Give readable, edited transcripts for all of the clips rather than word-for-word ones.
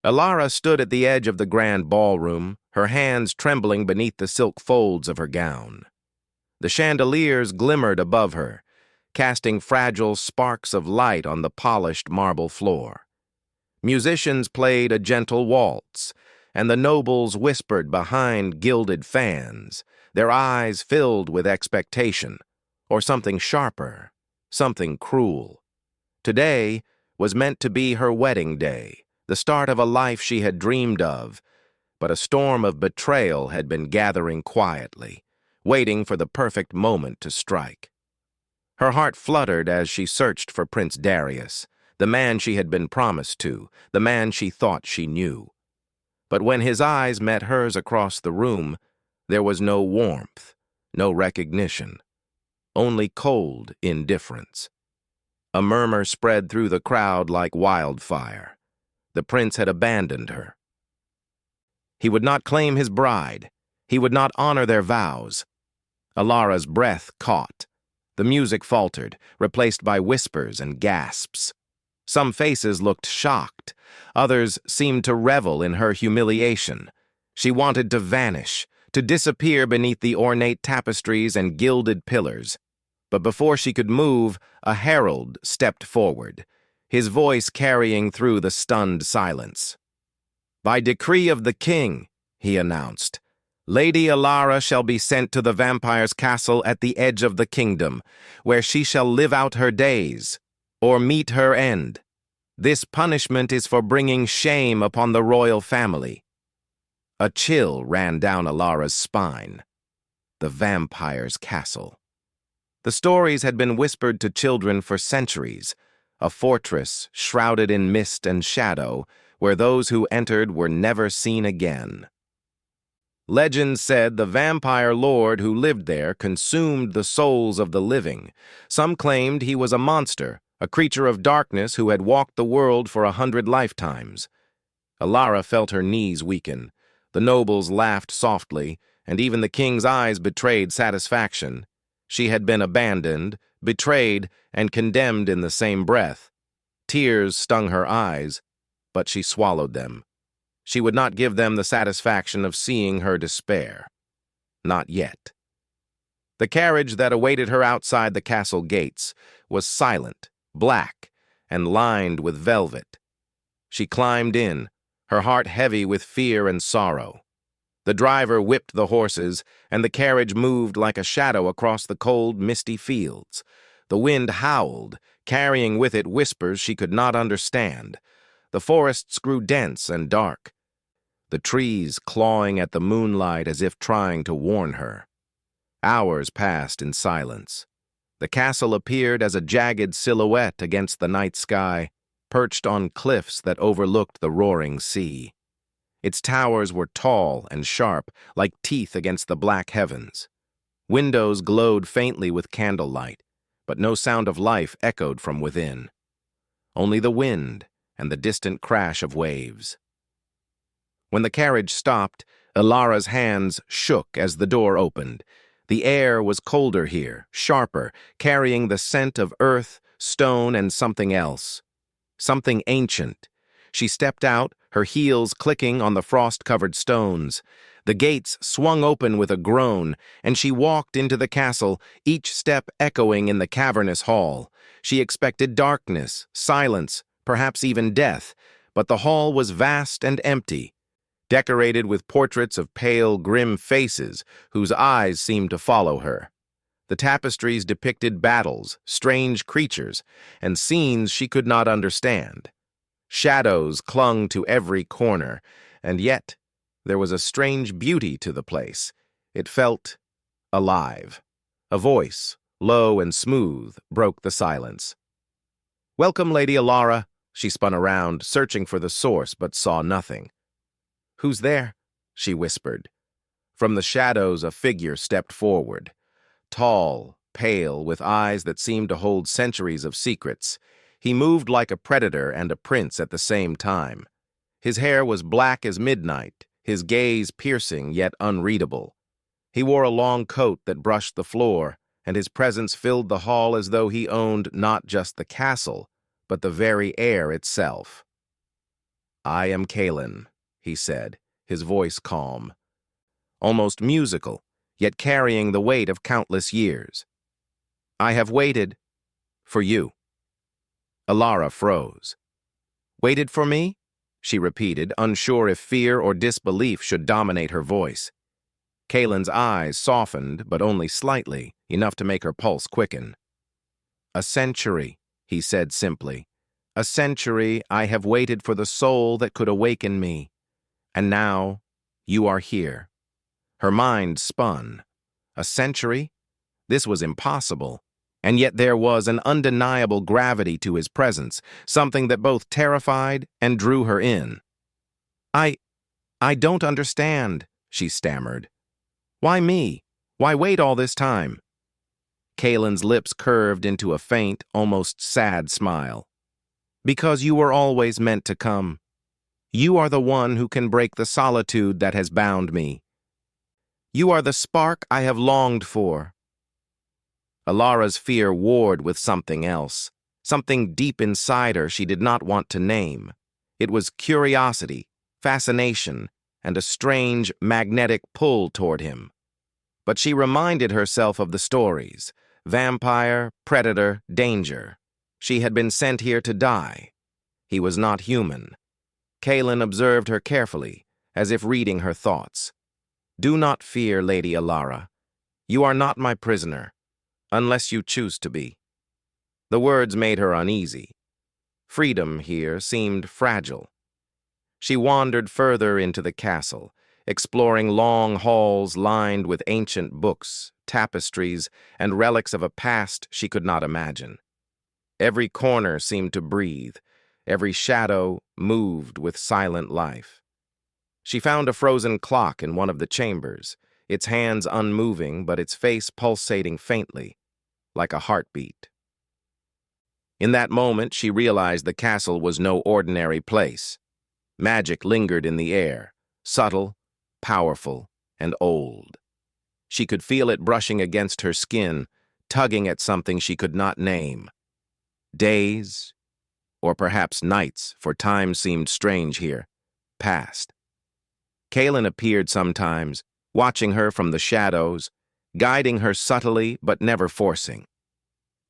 Alara stood at the edge of the grand ballroom, her hands trembling beneath the silk folds of her gown. The chandeliers glimmered above her, casting fragile sparks of light on the polished marble floor. Musicians played a gentle waltz, and the nobles whispered behind gilded fans, their eyes filled with expectation, or something sharper, something cruel. Today was meant to be her wedding day, the start of a life she had dreamed of, but a storm of betrayal had been gathering quietly, waiting for the perfect moment to strike. Her heart fluttered as she searched for Prince Darius, the man she had been promised to, the man she thought she knew. But when his eyes met hers across the room, there was no warmth, no recognition, only cold indifference. A murmur spread through the crowd like wildfire. The prince had abandoned her. He would not claim his bride. He would not honor their vows. Alara's breath caught. The music faltered, replaced by whispers and gasps. Some faces looked shocked. Others seemed to revel in her humiliation. She wanted to vanish, to disappear beneath the ornate tapestries and gilded pillars. But before she could move, a herald stepped forward, his voice carrying through the stunned silence. "By decree of the king," he announced, "Lady Alara shall be sent to the vampire's castle at the edge of the kingdom, where she shall live out her days, or meet her end. This punishment is for bringing shame upon the royal family." A chill ran down Alara's spine. The vampire's castle. The stories had been whispered to children for centuries, a fortress shrouded in mist and shadow, where those who entered were never seen again. Legend said the vampire lord who lived there consumed the souls of the living. Some claimed he was a monster, a creature of darkness who had walked the world for 100 lifetimes. Alara felt her knees weaken. The nobles laughed softly, and even the king's eyes betrayed satisfaction. She had been abandoned, betrayed, and condemned in the same breath. Tears stung her eyes, but she swallowed them. She would not give them the satisfaction of seeing her despair. Not yet. The carriage that awaited her outside the castle gates was silent, black, and lined with velvet. She climbed in, her heart heavy with fear and sorrow. The driver whipped the horses, and the carriage moved like a shadow across the cold, misty fields. The wind howled, carrying with it whispers she could not understand. The forests grew dense and dark, the trees clawing at the moonlight as if trying to warn her. Hours passed in silence. The castle appeared as a jagged silhouette against the night sky, perched on cliffs that overlooked the roaring sea. Its towers were tall and sharp, like teeth against the black heavens. Windows glowed faintly with candlelight, but no sound of life echoed from within. Only the wind and the distant crash of waves. When the carriage stopped, Alara's hands shook as the door opened. The air was colder here, sharper, carrying the scent of earth, stone, and something else. Something ancient. She stepped out, her heels clicking on the frost-covered stones. The gates swung open with a groan, and she walked into the castle, each step echoing in the cavernous hall. She expected darkness, silence, perhaps even death, but the hall was vast and empty, decorated with portraits of pale, grim faces whose eyes seemed to follow her. The tapestries depicted battles, strange creatures, and scenes she could not understand. Shadows clung to every corner, and yet there was a strange beauty to the place. It felt alive. A voice, low and smooth, broke the silence. "Welcome, Lady Alara." She spun around, searching for the source, but saw nothing. "Who's there?" she whispered. From the shadows, a figure stepped forward. Tall, pale, with eyes that seemed to hold centuries of secrets. He moved like a predator and a prince at the same time. His hair was black as midnight, his gaze piercing yet unreadable. He wore a long coat that brushed the floor, and his presence filled the hall as though he owned not just the castle, but the very air itself. "I am Kalen," he said, his voice calm, almost musical, yet carrying the weight of countless years. "I have waited for you." Alara froze. "Waited for me?" she repeated, unsure if fear or disbelief should dominate her voice. Kalen's eyes softened, but only slightly, enough to make her pulse quicken. "A century," he said simply. "A century I have waited for the soul that could awaken me. And now, you are here." Her mind spun. A century? This was impossible. And yet there was an undeniable gravity to his presence, something that both terrified and drew her in. I don't understand," she stammered. "Why me? Why wait all this time?" Kalen's lips curved into a faint, almost sad smile. "Because you were always meant to come. You are the one who can break the solitude that has bound me. You are the spark I have longed for." Alara's fear warred with something else, something deep inside her she did not want to name. It was curiosity, fascination, and a strange, magnetic pull toward him. But she reminded herself of the stories: vampire, predator, danger. She had been sent here to die. He was not human. Kalen observed her carefully, as if reading her thoughts. "Do not fear, Lady Alara. You are not my prisoner, unless you choose to be." The words made her uneasy. Freedom here seemed fragile. She wandered further into the castle, exploring long halls lined with ancient books, tapestries, and relics of a past she could not imagine. Every corner seemed to breathe, every shadow moved with silent life. She found a frozen clock in one of the chambers, its hands unmoving but its face pulsating faintly, like a heartbeat. In that moment, she realized the castle was no ordinary place. Magic lingered in the air, subtle, powerful, and old. She could feel it brushing against her skin, tugging at something she could not name. Days, or perhaps nights, for time seemed strange here, passed. Kalen appeared sometimes, watching her from the shadows, guiding her subtly but never forcing.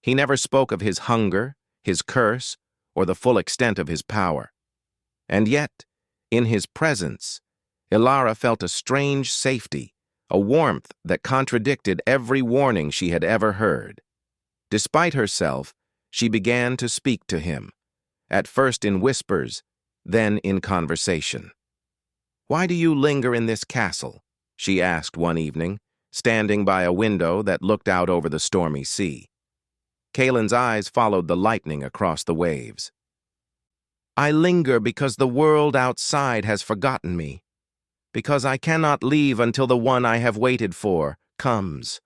He never spoke of his hunger, his curse, or the full extent of his power. And yet, in his presence, Alara felt a strange safety, a warmth that contradicted every warning she had ever heard. Despite herself, she began to speak to him, at first in whispers, then in conversation. "Why do you linger in this castle?" she asked one evening, standing by a window that looked out over the stormy sea. Kalen's eyes followed the lightning across the waves. "I linger because the world outside has forgotten me, because I cannot leave until the one I have waited for comes."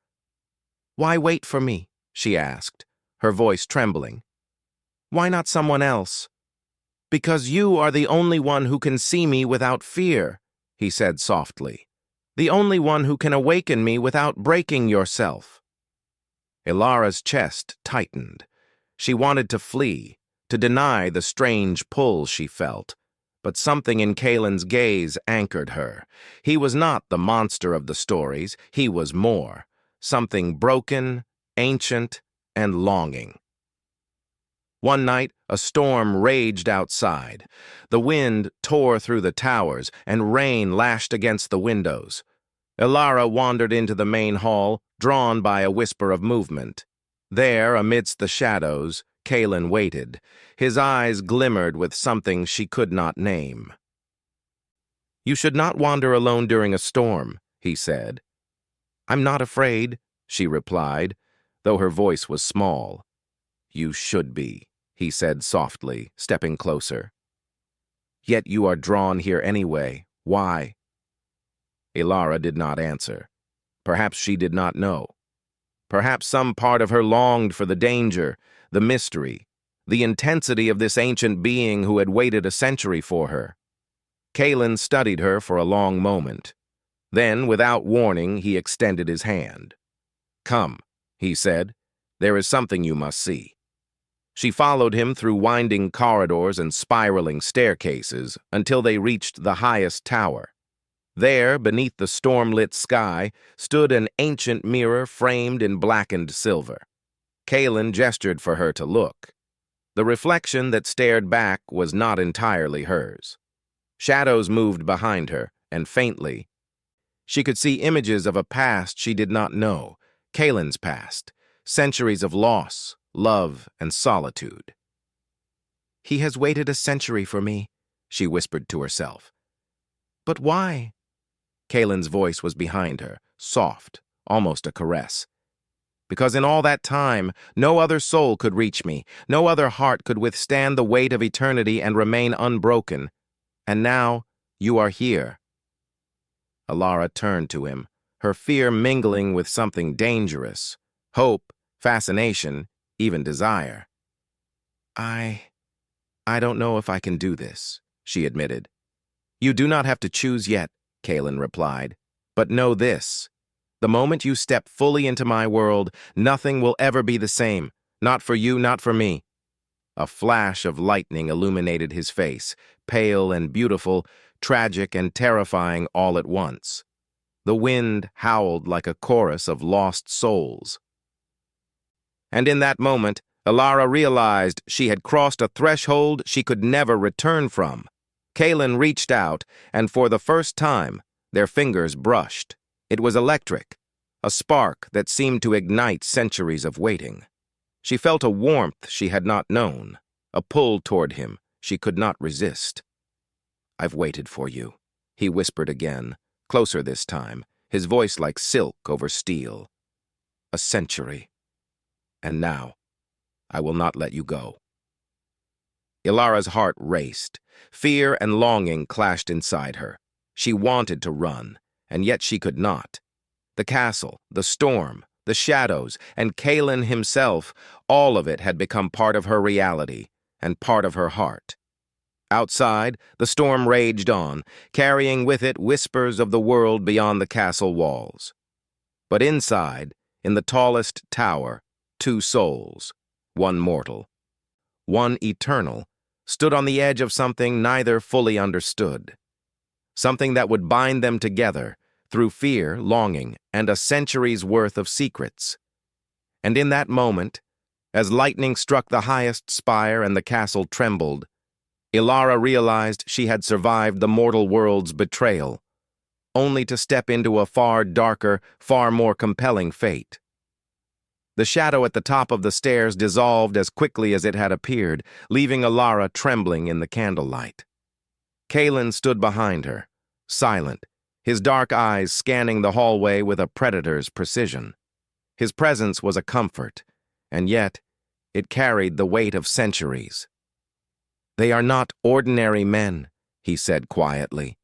"Why wait for me?" she asked, her voice trembling. "Why not someone else?" "Because you are the only one who can see me without fear," he said softly. "The only one who can awaken me without breaking yourself." Ilara's chest tightened. She wanted to flee, to deny the strange pull she felt, but something in Kalen's gaze anchored her. He was not the monster of the stories, he was more, something broken, ancient, and longing. One night, a storm raged outside. The wind tore through the towers, and rain lashed against the windows. Alara wandered into the main hall, drawn by a whisper of movement. There, amidst the shadows, Kalen waited. His eyes glimmered with something she could not name. "You should not wander alone during a storm," he said. "I'm not afraid," she replied, though her voice was small. "You should be," he said softly, stepping closer. "Yet you are drawn here anyway. Why?" Alara did not answer. Perhaps she did not know. Perhaps some part of her longed for the danger, the mystery, the intensity of this ancient being who had waited a century for her. Kalen studied her for a long moment. Then, without warning, he extended his hand. "Come," he said. "There is something you must see." She followed him through winding corridors and spiraling staircases until they reached the highest tower. There, beneath the storm-lit sky, stood an ancient mirror framed in blackened silver. Kaelin gestured for her to look. The reflection that stared back was not entirely hers. Shadows moved behind her, and faintly, she could see images of a past she did not know, Kaelin's past, centuries of loss, love, and solitude. "He has waited a century for me," she whispered to herself. "But why?" Kaelin's voice was behind her, soft, almost a caress. "Because in all that time, no other soul could reach me, no other heart could withstand the weight of eternity and remain unbroken. And now, you are here." Alara turned to him, her fear mingling with something dangerous, hope, fascination, even desire. I don't know if I can do this," she admitted. "You do not have to choose yet," Kaelin replied. "But know this. The moment you step fully into my world, nothing will ever be the same. Not for you, not for me." A flash of lightning illuminated his face, pale and beautiful, tragic and terrifying all at once. The wind howled like a chorus of lost souls. And in that moment, Alara realized she had crossed a threshold she could never return from. Kaelin reached out, and for the first time, their fingers brushed. It was electric, a spark that seemed to ignite centuries of waiting. She felt a warmth she had not known, a pull toward him she could not resist. "I've waited for you," he whispered again, closer this time, his voice like silk over steel. "A century. And now, I will not let you go." Ilara's heart raced. Fear and longing clashed inside her. She wanted to run, and yet she could not. The castle, the storm, the shadows, and Kaelin himself, all of it had become part of her reality and part of her heart. Outside, the storm raged on, carrying with it whispers of the world beyond the castle walls. But inside, in the tallest tower, two souls, one mortal, one eternal, stood on the edge of something neither fully understood. Something that would bind them together through fear, longing, and a century's worth of secrets. And in that moment, as lightning struck the highest spire and the castle trembled, Ilara realized she had survived the mortal world's betrayal, only to step into a far darker, far more compelling fate. The shadow at the top of the stairs dissolved as quickly as it had appeared, leaving Ilara trembling in the candlelight. Kaelin stood behind her, silent, his dark eyes scanning the hallway with a predator's precision. His presence was a comfort, and yet it carried the weight of centuries. "They are not ordinary men," he said quietly.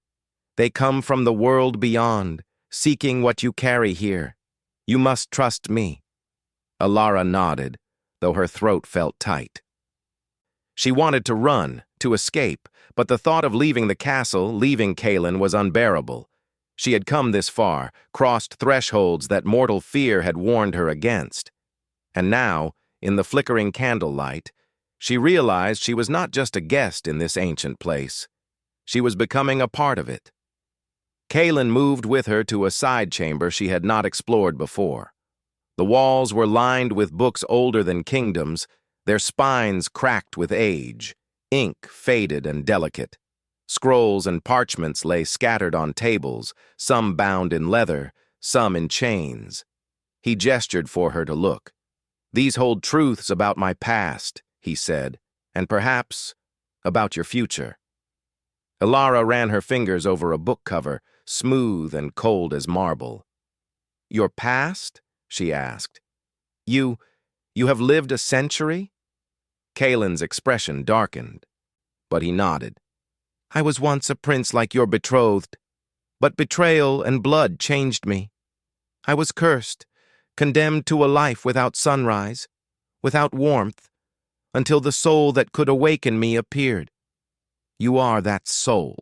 "They come from the world beyond, seeking what you carry here. You must trust me." Alara nodded, though her throat felt tight. She wanted to run, to escape, but the thought of leaving the castle, leaving Kaelin, was unbearable. She had come this far, crossed thresholds that mortal fear had warned her against. And now, in the flickering candlelight, she realized she was not just a guest in this ancient place. She was becoming a part of it. Kaelin moved with her to a side chamber she had not explored before. The walls were lined with books older than kingdoms, their spines cracked with age, ink faded and delicate. Scrolls and parchments lay scattered on tables, some bound in leather, some in chains. He gestured for her to look. "These hold truths about my past," he said, "and perhaps about your future." Ilara ran her fingers over a book cover, smooth and cold as marble. "Your past?" she asked. You have lived a century?" Kaelin's expression darkened, but he nodded. "I was once a prince like your betrothed, but betrayal and blood changed me. I was cursed, condemned to a life without sunrise, without warmth, until the soul that could awaken me appeared. You are that soul."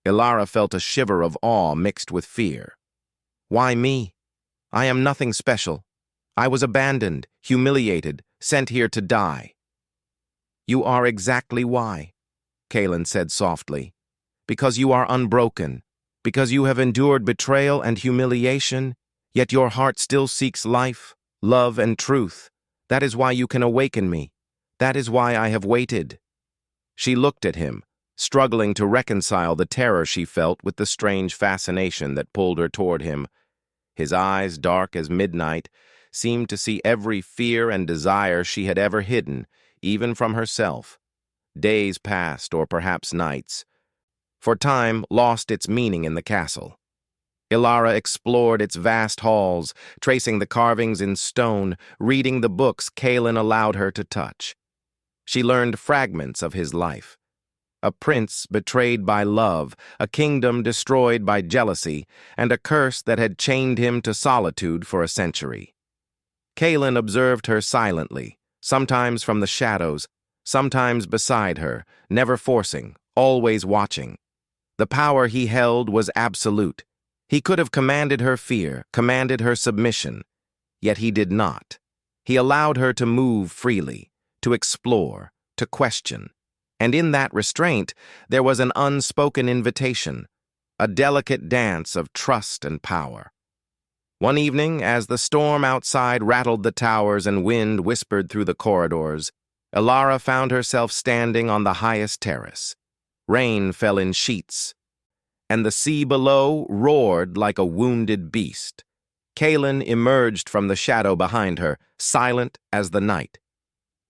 Ilara felt a shiver of awe mixed with fear. "Why me? I am nothing special. I was abandoned, humiliated, sent here to die." "You are exactly why," Kaelin said softly. "Because you are unbroken, because you have endured betrayal and humiliation, yet your heart still seeks life, love, and truth. That is why you can awaken me. That is why I have waited." She looked at him, struggling to reconcile the terror she felt with the strange fascination that pulled her toward him. His eyes, dark as midnight, seemed to see every fear and desire she had ever hidden, even from herself. Days passed, or perhaps nights, for time lost its meaning in the castle. Ilara explored its vast halls, tracing the carvings in stone, reading the books Kaelin allowed her to touch. She learned fragments of his life. A prince betrayed by love, a kingdom destroyed by jealousy, and a curse that had chained him to solitude for a century. Kaelin observed her silently, sometimes from the shadows, sometimes beside her, never forcing, always watching. The power he held was absolute. He could have commanded her fear, commanded her submission, yet he did not. He allowed her to move freely, to explore, to question. And in that restraint, there was an unspoken invitation, a delicate dance of trust and power. One evening, as the storm outside rattled the towers and wind whispered through the corridors, Ilara found herself standing on the highest terrace. Rain fell in sheets, and the sea below roared like a wounded beast. Kaelin emerged from the shadow behind her, silent as the night.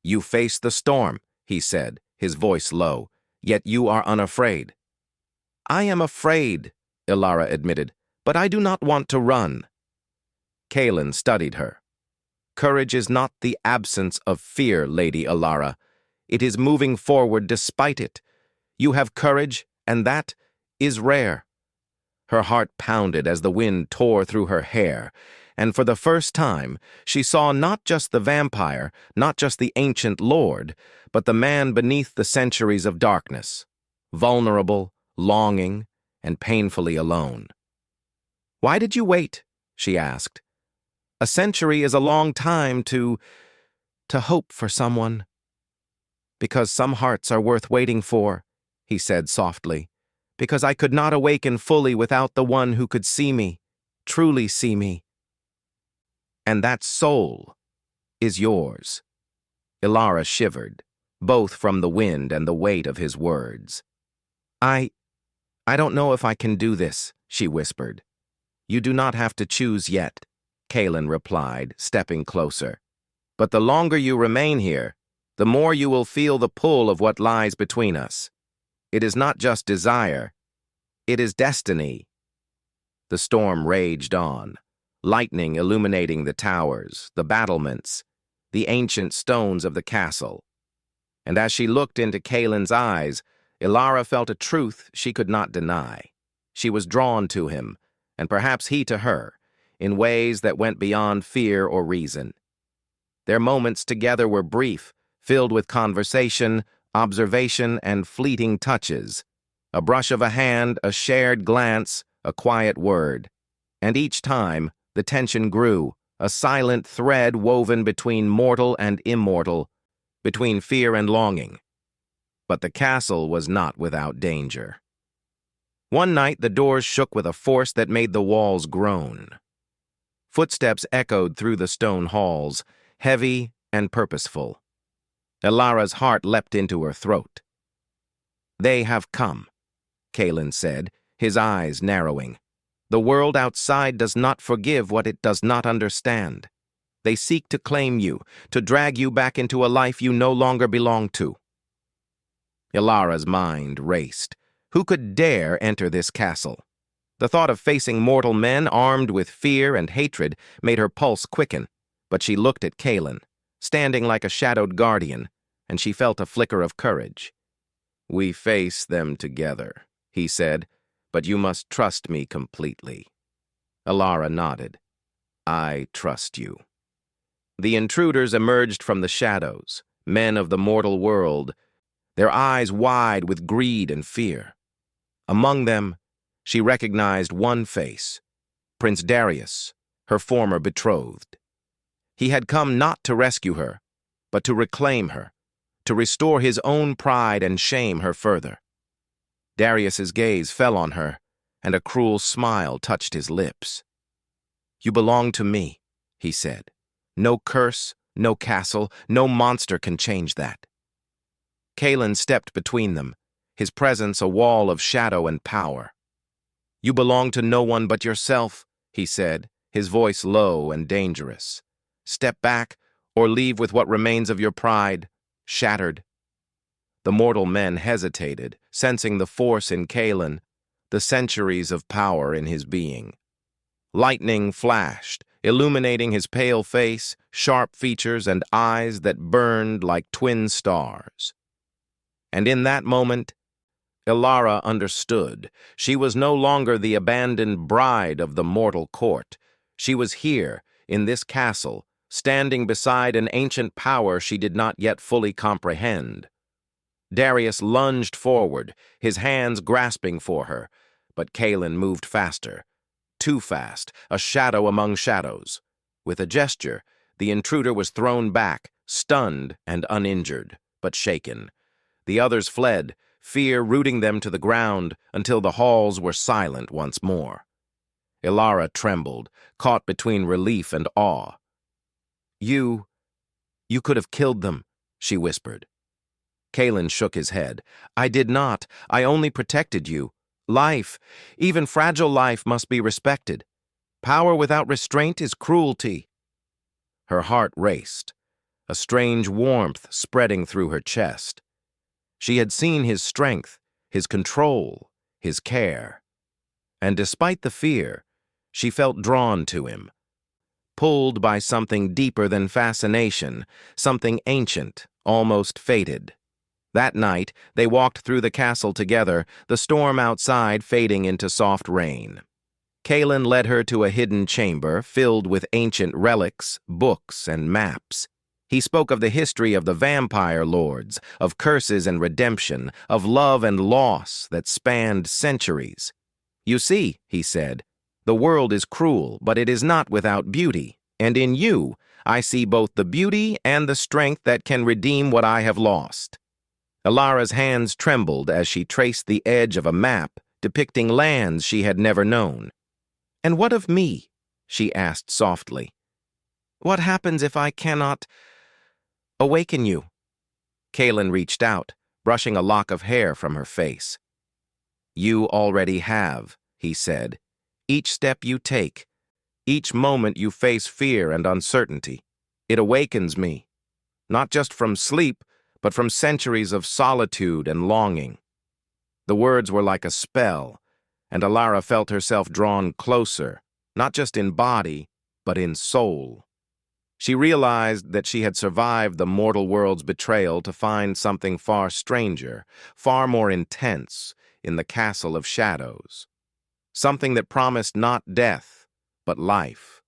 "You face the storm," he said, his voice low, "yet you are unafraid." "I am afraid," Ilara admitted, "but I do not want to run." Kaelin studied her. "Courage is not the absence of fear, Lady Ilara. It is moving forward despite it. You have courage, and that is rare." Her heart pounded as the wind tore through her hair, and for the first time, she saw not just the vampire, not just the ancient lord, but the man beneath the centuries of darkness, vulnerable, longing, and painfully alone. "Why did you wait?" she asked. "A century is a long time to hope for someone." "Because some hearts are worth waiting for," he said softly. "Because I could not awaken fully without the one who could see me, truly see me. And that soul is yours." Ilara shivered, both from the wind and the weight of his words. I don't know if I can do this," she whispered. "You do not have to choose yet," Kaelin replied, stepping closer. "But the longer you remain here, the more you will feel the pull of what lies between us. It is not just desire, it is destiny." The storm raged on, lightning illuminating the towers, the battlements, the ancient stones of the castle. And as she looked into Kaelin's eyes, Ilara felt a truth she could not deny. She was drawn to him, and perhaps he to her, in ways that went beyond fear or reason. Their moments together were brief, filled with conversation, observation, and fleeting touches. A brush of a hand, a shared glance, a quiet word. And each time, the tension grew, a silent thread woven between mortal and immortal, between fear and longing. But the castle was not without danger. One night, the doors shook with a force that made the walls groan. Footsteps echoed through the stone halls, heavy and purposeful. Ilara's heart leapt into her throat. "They have come," Kaelin said, his eyes narrowing. "The world outside does not forgive what it does not understand. They seek to claim you, to drag you back into a life you no longer belong to." Ilara's mind raced. Who could dare enter this castle? The thought of facing mortal men armed with fear and hatred made her pulse quicken, but she looked at Kaelin, standing like a shadowed guardian, and she felt a flicker of courage. "We face them together," he said, "but you must trust me completely." Ilara nodded. "I trust you." The intruders emerged from the shadows, men of the mortal world, their eyes wide with greed and fear. Among them, she recognized one face, Prince Darius, her former betrothed. He had come not to rescue her, but to reclaim her, to restore his own pride and shame her further. Darius's gaze fell on her, and a cruel smile touched his lips. "You belong to me," he said. "No curse, no castle, no monster can change that." Kalen stepped between them, his presence a wall of shadow and power. "You belong to no one but yourself," he said, his voice low and dangerous. "Step back, or leave with what remains of your pride, shattered." The mortal men hesitated, sensing the force in Kalen, the centuries of power in his being. Lightning flashed, illuminating his pale face, sharp features, and eyes that burned like twin stars. And in that moment, Ilara understood. She was no longer the abandoned bride of the mortal court. She was here, in this castle, standing beside an ancient power she did not yet fully comprehend. Darius lunged forward, his hands grasping for her, but Kalen moved faster. Too fast, a shadow among shadows. With a gesture, the intruder was thrown back, stunned and uninjured, but shaken. The others fled, fear rooting them to the ground until the halls were silent once more. Ilara trembled, caught between relief and awe. You could have killed them," she whispered. Kalen shook his head. "I did not. I only protected you. Life, even fragile life, must be respected. Power without restraint is cruelty." Her heart raced, a strange warmth spreading through her chest. She had seen his strength, his control, his care. And despite the fear, she felt drawn to him, pulled by something deeper than fascination, something ancient, almost fated. That night, they walked through the castle together, the storm outside fading into soft rain. Kalen led her to a hidden chamber filled with ancient relics, books, and maps. He spoke of the history of the vampire lords, of curses and redemption, of love and loss that spanned centuries. "You see," he said, "the world is cruel, but it is not without beauty, and in you, I see both the beauty and the strength that can redeem what I have lost." Ilara's hands trembled as she traced the edge of a map depicting lands she had never known. "And what of me?" she asked softly. "What happens if I cannot awaken you?" Kalen reached out, brushing a lock of hair from her face. "You already have," he said. "Each step you take, each moment you face fear and uncertainty, it awakens me, not just from sleep, but from centuries of solitude and longing." The words were like a spell, and Ilara felt herself drawn closer, not just in body, but in soul. She realized that she had survived the mortal world's betrayal to find something far stranger, far more intense, in the castle of shadows. Something that promised not death, but life,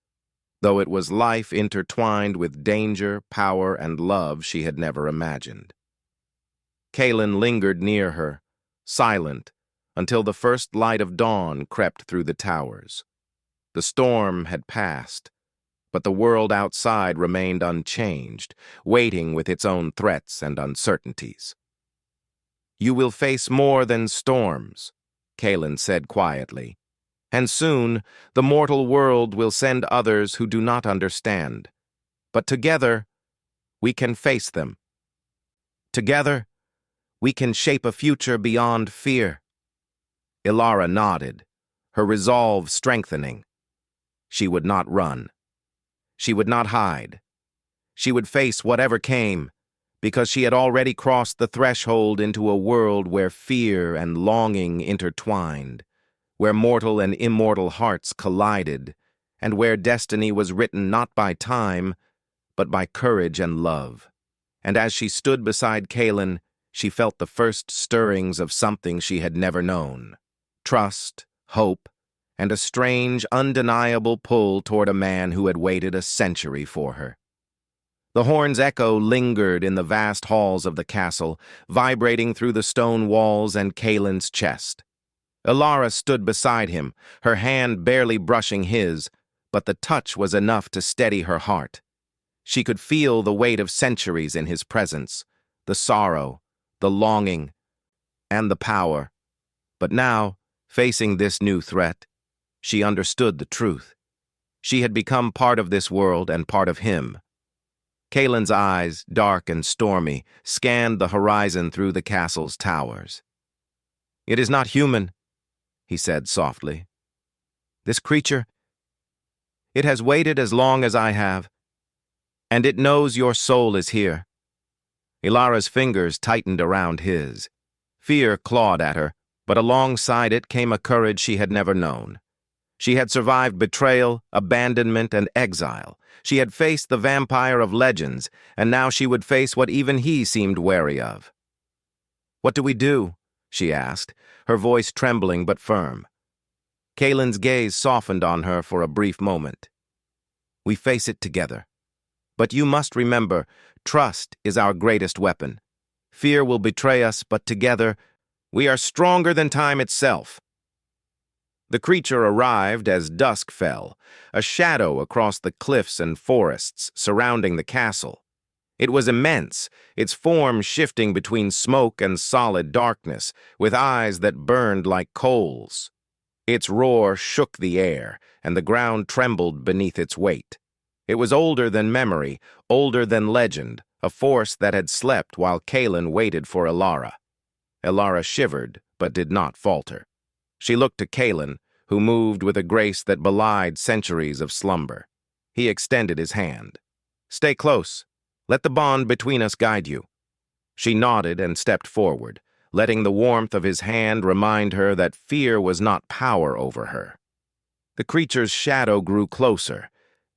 though it was life intertwined with danger, power, and love she had never imagined. Kalen lingered near her, silent, until the first light of dawn crept through the towers. The storm had passed, but the world outside remained unchanged, waiting with its own threats and uncertainties. "You will face more than storms," Kalen said quietly, "and soon the mortal world will send others who do not understand. But together, we can face them. Together, we can shape a future beyond fear." Ilara nodded, her resolve strengthening. She would not run. She would not hide. She would face whatever came, because she had already crossed the threshold into a world where fear and longing intertwined, where mortal and immortal hearts collided, and where destiny was written not by time, but by courage and love. And as she stood beside Kalen, she felt the first stirrings of something she had never known: trust, hope, and a strange, undeniable pull toward a man who had waited a century for her. The horn's echo lingered in the vast halls of the castle, vibrating through the stone walls and Kalen's chest. Ilara stood beside him, her hand barely brushing his, but the touch was enough to steady her heart. She could feel the weight of centuries in his presence, the sorrow, the longing, and the power. But now, facing this new threat, she understood the truth. She had become part of this world and part of him. Kalen's eyes, dark and stormy, scanned the horizon through the castle's towers. "It is not human," he said softly. "This creature, it has waited as long as I have, and it knows your soul is here." Ilara's fingers tightened around his. Fear clawed at her, but alongside it came a courage she had never known. She had survived betrayal, abandonment, and exile. She had faced the vampire of legends, and now she would face what even he seemed wary of. "What do we do?" she asked, her voice trembling but firm. Kalen's gaze softened on her for a brief moment. "We face it together. But you must remember, trust is our greatest weapon. Fear will betray us, but together, we are stronger than time itself." The creature arrived as dusk fell, a shadow across the cliffs and forests surrounding the castle. It was immense, its form shifting between smoke and solid darkness, with eyes that burned like coals. Its roar shook the air, and the ground trembled beneath its weight. It was older than memory, older than legend, a force that had slept while Kalen waited for Ilara. Ilara shivered, but did not falter. She looked to Kalen, who moved with a grace that belied centuries of slumber. He extended his hand. "Stay close. Let the bond between us guide you." She nodded and stepped forward, letting the warmth of his hand remind her that fear was not power over her. The creature's shadow grew closer,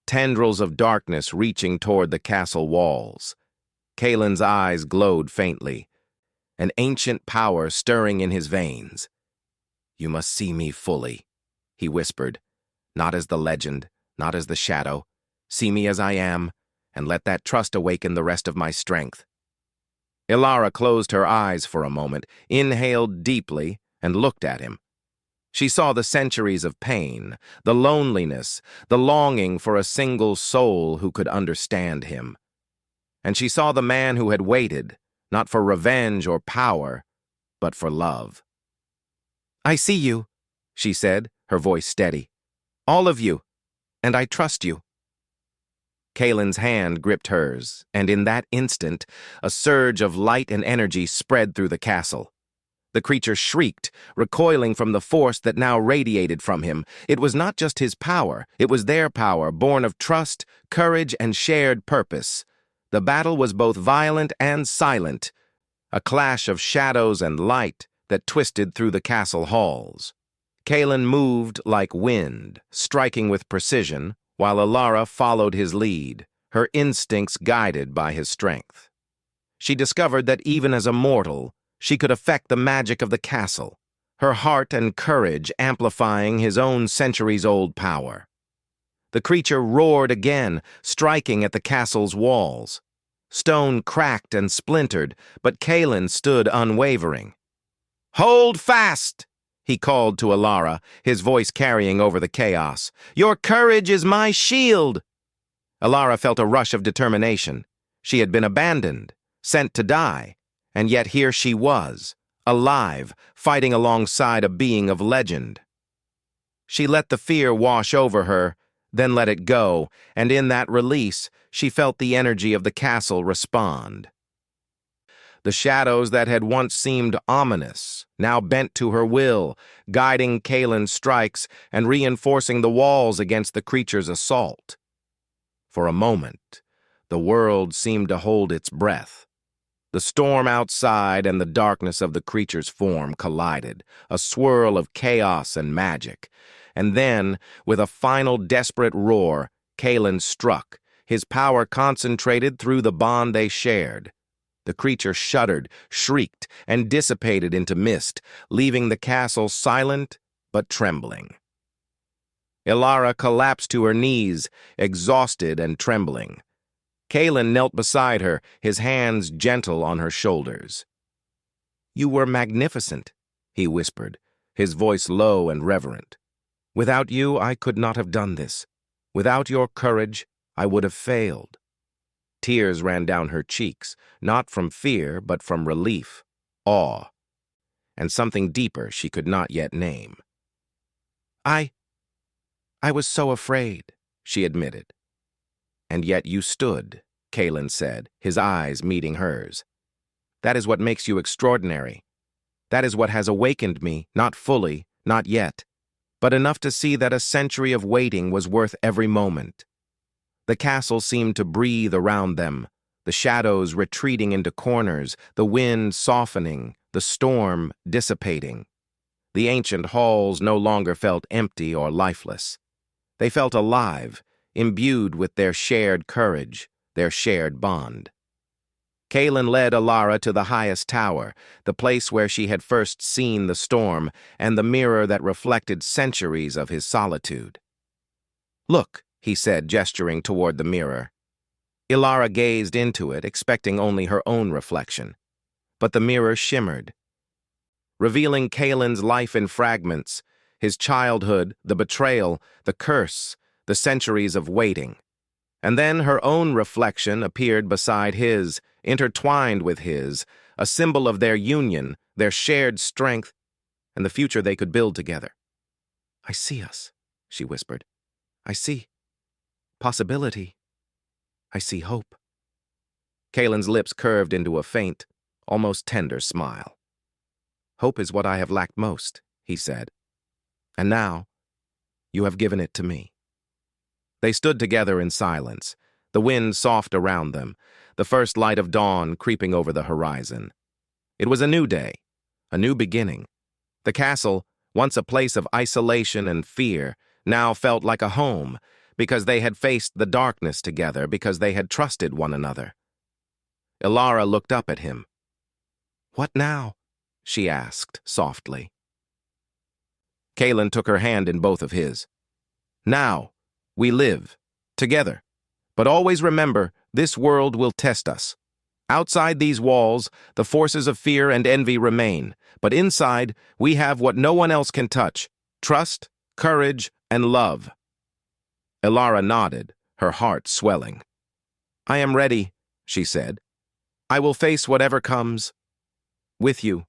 tendrils of darkness reaching toward the castle walls. Kalen's eyes glowed faintly, an ancient power stirring in his veins. "You must see me fully," he whispered. "Not as the legend, not as the shadow. See me as I am, and let that trust awaken the rest of my strength." Ilara closed her eyes for a moment, inhaled deeply, and looked at him. She saw the centuries of pain, the loneliness, the longing for a single soul who could understand him. And she saw the man who had waited, not for revenge or power, but for love. "I see you," she said, her voice steady. "All of you, and I trust you." Kalen's hand gripped hers, and in that instant, a surge of light and energy spread through the castle. The creature shrieked, recoiling from the force that now radiated from him. It was not just his power, it was their power, born of trust, courage, and shared purpose. The battle was both violent and silent, a clash of shadows and light that twisted through the castle halls. Kalen moved like wind, striking with precision, while Ilara followed his lead, her instincts guided by his strength. She discovered that even as a mortal, she could affect the magic of the castle, her heart and courage amplifying his own centuries-old power. The creature roared again, striking at the castle's walls. Stone cracked and splintered, but Kalen stood unwavering. "Hold fast!" he called to Ilara, his voice carrying over the chaos. "Your courage is my shield!" Ilara felt a rush of determination. She had been abandoned, sent to die, and yet here she was, alive, fighting alongside a being of legend. She let the fear wash over her, then let it go, and in that release, she felt the energy of the castle respond. The shadows that had once seemed ominous now bent to her will, guiding Kalen's strikes and reinforcing the walls against the creature's assault. For a moment, the world seemed to hold its breath. The storm outside and the darkness of the creature's form collided, a swirl of chaos and magic. And then, with a final desperate roar, Kalen struck, his power concentrated through the bond they shared. The creature shuddered, shrieked, and dissipated into mist, leaving the castle silent but trembling. Ilara collapsed to her knees, exhausted and trembling. Kalen knelt beside her, his hands gentle on her shoulders. "You were magnificent," he whispered, his voice low and reverent. "Without you, I could not have done this. Without your courage, I would have failed." Tears ran down her cheeks, not from fear, but from relief, awe, and something deeper she could not yet name. I was so afraid, she admitted. And yet you stood, Kalen said, his eyes meeting hers. That is what makes you extraordinary. That is what has awakened me, not fully, not yet, but enough to see that a century of waiting was worth every moment. The castle seemed to breathe around them, the shadows retreating into corners, the wind softening, the storm dissipating. The ancient halls no longer felt empty or lifeless. They felt alive, imbued with their shared courage, their shared bond. Kalen led Alara to the highest tower, the place where she had first seen the storm and the mirror that reflected centuries of his solitude. "Look," he said, gesturing toward the mirror. Alara gazed into it, expecting only her own reflection. But the mirror shimmered, revealing Kalen's life in fragments, his childhood, the betrayal, the curse, the centuries of waiting. And then her own reflection appeared beside his, intertwined with his, a symbol of their union, their shared strength, and the future they could build together. "I see us," she whispered. "I see possibility. I see hope." Kalen's lips curved into a faint, almost tender smile. "Hope is what I have lacked most," he said. "And now, you have given it to me." They stood together in silence, the wind soft around them, the first light of dawn creeping over the horizon. It was a new day, a new beginning. The castle, once a place of isolation and fear, now felt like a home, because they had faced the darkness together, because they had trusted one another. Alara looked up at him. "What now?" she asked softly. Kalen took her hand in both of his. "Now, we live, together. But always remember, this world will test us. Outside these walls, the forces of fear and envy remain, but inside, we have what no one else can touch: trust, courage, and love." Alara nodded, her heart swelling. "I am ready," she said. "I will face whatever comes. With you."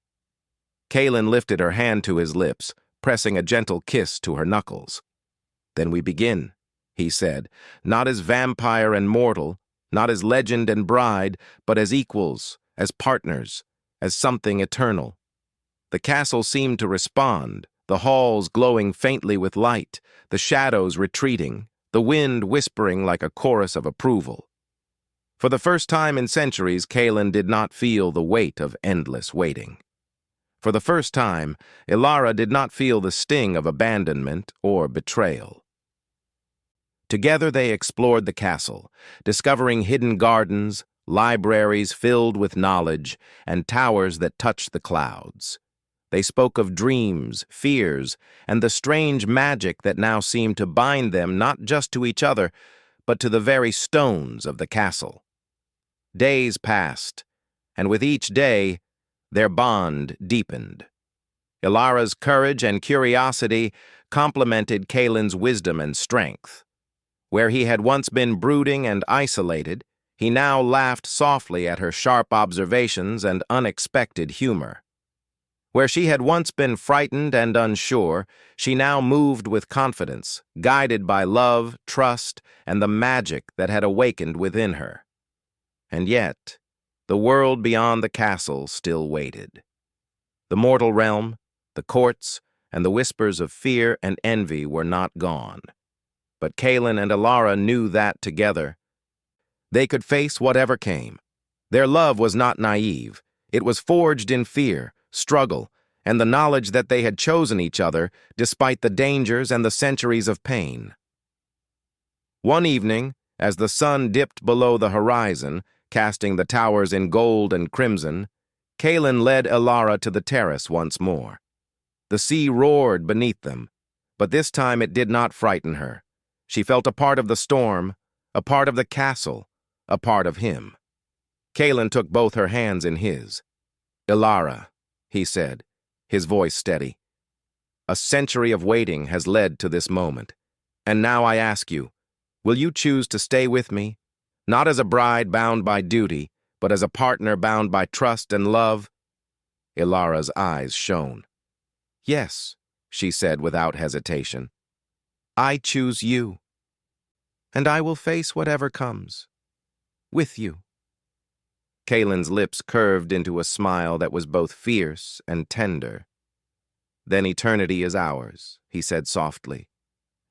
Kalen lifted her hand to his lips, pressing a gentle kiss to her knuckles. "Then we begin," he said, "not as vampire and mortal, not as legend and bride, but as equals, as partners, as something eternal." The castle seemed to respond, the halls glowing faintly with light, the shadows retreating, the wind whispering like a chorus of approval. For the first time in centuries, Kalen did not feel the weight of endless waiting. For the first time, Alara did not feel the sting of abandonment or betrayal. Together they explored the castle, discovering hidden gardens, libraries filled with knowledge, and towers that touched the clouds. They spoke of dreams, fears, and the strange magic that now seemed to bind them not just to each other, but to the very stones of the castle. Days passed, and with each day, their bond deepened. Ilara's courage and curiosity complemented Kalen's wisdom and strength. Where he had once been brooding and isolated, he now laughed softly at her sharp observations and unexpected humor. Where she had once been frightened and unsure, she now moved with confidence, guided by love, trust, and the magic that had awakened within her. And yet, the world beyond the castle still waited. The mortal realm, the courts, and the whispers of fear and envy were not gone. But Kalen and Alara knew that together they could face whatever came. Their love was not naive. It was forged in fear, struggle, and the knowledge that they had chosen each other despite the dangers and the centuries of pain. One evening, as the sun dipped below the horizon, casting the towers in gold and crimson, Kalen led Alara to the terrace once more. The sea roared beneath them, but this time it did not frighten her. She felt a part of the storm, a part of the castle, a part of him. Kalen took both her hands in his. "Alara," he said, his voice steady, "a century of waiting has led to this moment. And now I ask you, will you choose to stay with me? Not as a bride bound by duty, but as a partner bound by trust and love. Ilara's eyes shone. Yes, she said without hesitation. I choose you, and I will face whatever comes. With you. Kalen's lips curved into a smile that was both fierce and tender. Then eternity is ours, he said softly.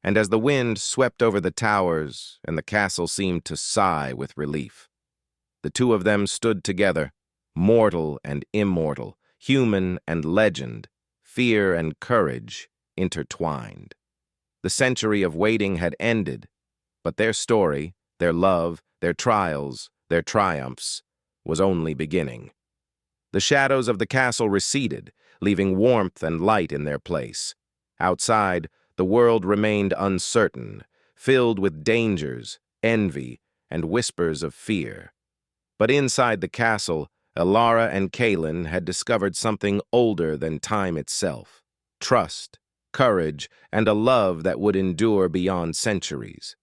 And as the wind swept over the towers and the castle seemed to sigh with relief, the two of them stood together, mortal and immortal, human and legend, fear and courage intertwined. The century of waiting had ended, but their story, their love, their trials, their triumphs, was only beginning. The shadows of the castle receded, leaving warmth and light in their place. Outside, the world remained uncertain, filled with dangers, envy, and whispers of fear. But inside the castle, Ilara and Kalen had discovered something older than time itself: trust, courage, and a love that would endure beyond centuries.